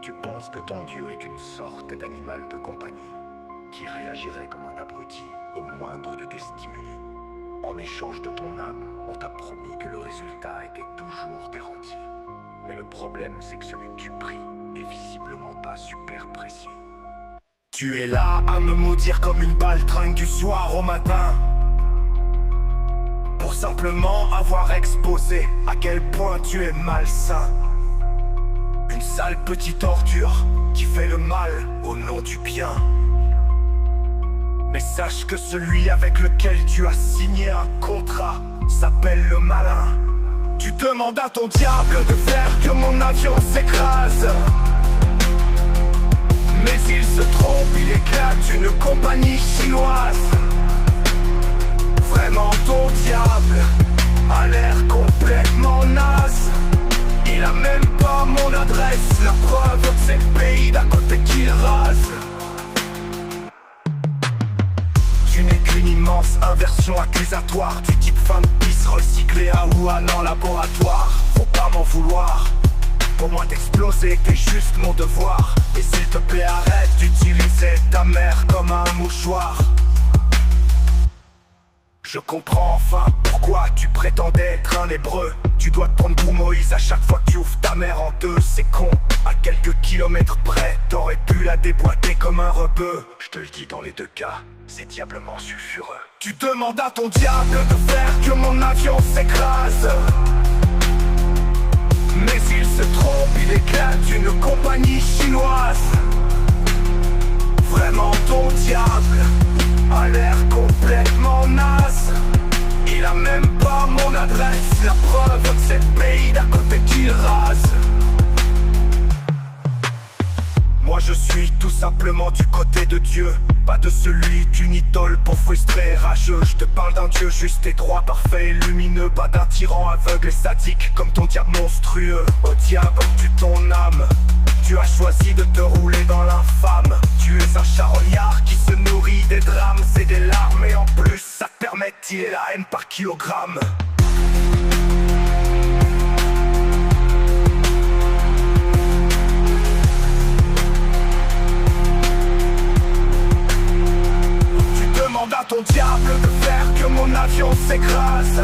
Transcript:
Tu penses que ton Dieu est une sorte d'animal de compagnie qui réagirait comme un abruti au moindre de tes stimuli. En échange de ton âme, on t'a promis que le résultat était toujours garanti. Mais le problème, c'est que celui que tu pries est visiblement pas super précis. Tu es là à me maudire comme une baltringue du soir au matin, pour simplement avoir exposé à quel point tu es malsain. Une sale petite ordure qui fait le mal au nom du bien. Mais sache que celui avec lequel tu as signé un contrat s'appelle le malin. Tu demandes à ton diable de faire que mon avion s'écrase, mais il se trompe, il éclate une compagnie chinoise. Vraiment ton diable a l'air complètement naze. Il a même pas mon adresse, la preuve que c'est le pays d'à côté qu'il rase. Tu n'es qu'une immense inversion accusatoire du type fin de pisse recyclée à Wuhan en laboratoire. Faut pas m'en vouloir, pour moi d'exploser t'es juste mon devoir. Et s'il te plaît arrête d'utiliser ta mère comme un mouchoir. Je comprends enfin pourquoi tu prétendais être un hébreu. Tu dois te prendre pour Moïse à chaque fois que tu ouvres ta mère en deux. C'est con, à quelques kilomètres près t'aurais pu la déboîter comme un rebeu. Je te le dis, dans les deux cas, c'est diablement sulfureux. Tu demandes à ton diable de faire que mon avion s'écrase, mais il se trompe, il éclate une compagnie chinoise. Vraiment ton diable a l'air complètement naze. Il a même pas mon adresse, la preuve que c'est le pays d'à côté qu'il rase. Moi je suis tout simplement du côté de Dieu, pas de celui d'une idole pour frustrer et rageux. Je te parle d'un Dieu juste et droit, parfait et lumineux, pas d'un tyran aveugle et sadique comme ton diable monstrueux. Au diable tu ton âme, tu as choisi de te rouler dans l'infâme. Tu es un charognard qui se nourrit des drames et des larmes, et en plus ça te permet de tirer la haine par kilogramme. Tu demandes à ton diable de faire que mon avion s'écrase,